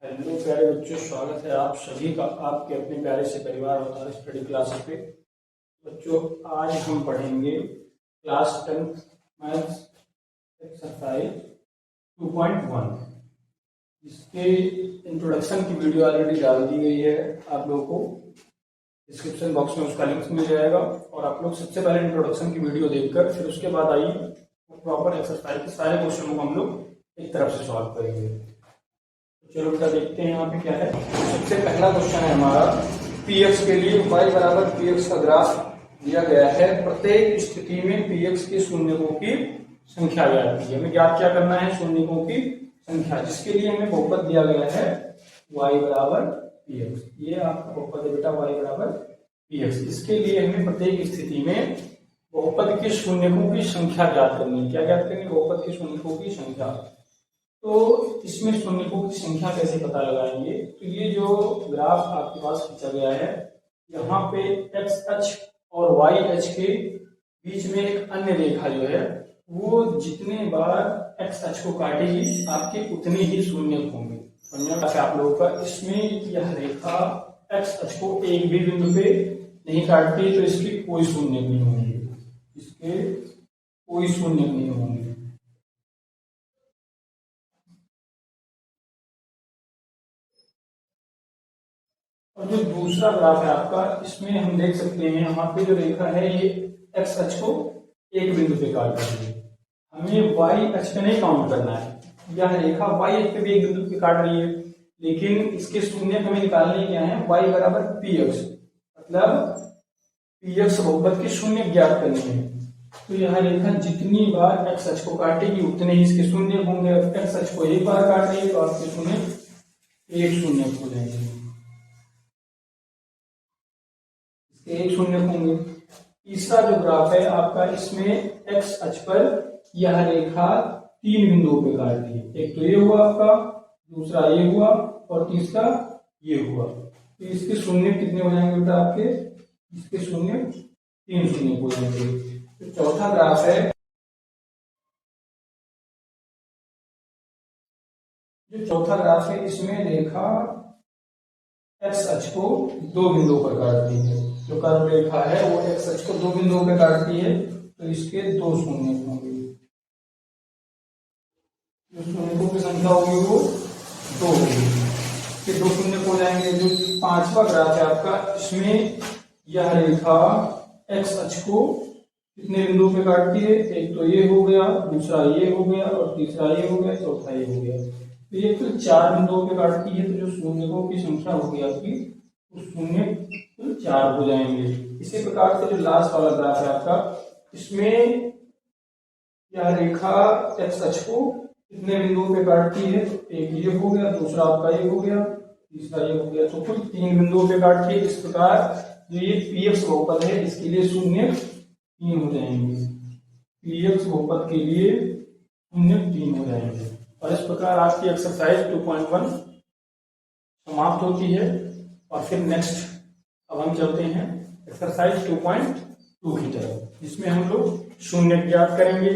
Hello प्यारे बच्चों, स्वागत है आप सभी का आपके अपने प्यारे से परिवार और स्टडी क्लास पे। बच्चों, आज हम पढ़ेंगे क्लास 10th मैथ्स एक्सरसाइज 2.1। इसके इंट्रोडक्शन की वीडियो ऑलरेडी डाल दी गई है आप लोगों को। डिस्क्रिप्शन बॉक्स में उसका लिंक मिल जाएगा और आप लोग सबसे पहले इंट्रोडक्शन की वीडियो देखकर फिर उसके बाद आइए प्रॉपर एक्सरसाइज के सारे क्वेश्चनों को हम लोग एक तरफ से सॉल्व करेंगे। चलो बेटा, देखते हैं यहाँ पे क्या है। सबसे पहला क्वेश्चन है हमारा, पीएक्स के लिए y बराबर पीएक्स का ग्राफ दिया गया है। प्रत्येक स्थिति में पीएक्स के शून्यकों की संख्या ज्ञात की है। हमें ज्ञात क्या करना है? शून्यकों की संख्या, जिसके लिए हमें बहुपद दिया गया है y बराबर पीएक्स। ये आपका बहुपद है बेटा, y बराबर पीएक्स। इसके लिए हमें प्रत्येक स्थिति में बहुपद के शून्यकों की संख्या ज्ञात करनी है। क्या ज्ञात करनी है? बहुपद के शून्यकों की संख्या। तो इसमें शून्यकों की संख्या कैसे पता लगाएंगे? तो ये जो ग्राफ आपके पास खींचा गया है, यहाँ पे एक्स अक्ष और वाई अक्ष के बीच में एक अन्य रेखा जो है वो जितने बार एक्स अक्ष को काटेगी आपके उतने ही शून्य होंगे। समझना आप लोगों का। इसमें यह रेखा एक्स अक्ष को एक भी बिंदु पे नहीं काटती तो इसके कोई शून्य नहीं होंगे, इसके कोई शून्य नहीं होंगे। और जो दूसरा ग्राफ है आपका, इसमें हम देख सकते हैं यहाँ पे जो रेखा है ये एक्स अक्ष को एक बिंदु पे काट रही है। हमें वाई अक्ष पे नहीं काउंट करना है। यह रेखा वाई अक्ष पे भी एक बिंदु पे काट रही है, लेकिन इसके शून्य हमें निकालने क्या है? वाई बराबर पी अक्ष, मतलब पी अक्ष बहुपद के शून्य ज्ञात करने हैं। तो यह रेखा जितनी बार एक्स अक्ष को काटेगी उतने ही इसके शून्य होंगे। एक्स अक्ष को एक बार काट रही है तो आपके शून्य एक शून्य हो जाएंगे, एक शून्य होंगे। तीसरा जो ग्राफ है आपका, इसमें एक्स अक्ष पर यह रेखा तीन बिंदुओं पे काट रही है। एक तो ये हुआ आपका, दूसरा ये हुआ और तीसरा ये हुआ। तो इसके शून्य कितने हो जाएंगे बेटा आपके? इसके शून्य तीन शून्य हो जाएंगे। तो चौथा ग्राफ है, जो चौथा ग्राफ है इसमें रेखा एक्स अक्ष को दो बिंदुओं पर काटती है। जो कर्व रेखा है वो एक्स अक्ष को दो बिंदुओं पर काटती है, तो इसके दो शून्य होंगे। जो शून्यों की संख्या होगी वो दो होगी, फिर दो शून्य हो जाएंगे। जो पांचवा ग्राफ है आपका, इसमें यह रेखा एक्स अक्ष को कितने बिंदुओं पे काटती है? एक तो ये हो गया, दूसरा ये हो गया और तीसरा ये हो गया, चौथा ये हो गया। तो ये कुल चार बिंदुओं पे काटती है। तो जो शून्यों की संख्या होगी आपकी, उस शून्य कुल चार हो जाएंगे। इसी प्रकार से जो लास्ट वाला ग्राफ है आपका, इसमें यह रेखा एक्स अक्ष को कितने बिंदुओं पे काटती है? एक ये हो गया, दूसरा आपका ये हो गया, तीसरा ये हो गया। तो कुल तीन बिंदुओं पे काटती है। इस प्रकार जो ये पीएक्स बहुपद है इसके लिए शून्य तीन हो जाएंगे। पीएक्स बहुपद के लिए शून्य तीन हो जाएंगे। और इस प्रकार आपकी एक्सरसाइज 2.1 समाप्त होती है। और फिर नेक्स्ट अब हम चलते हैं एक्सरसाइज 2.2 की तरफ, जिसमें हम लोग शून्य ज्ञात करेंगे।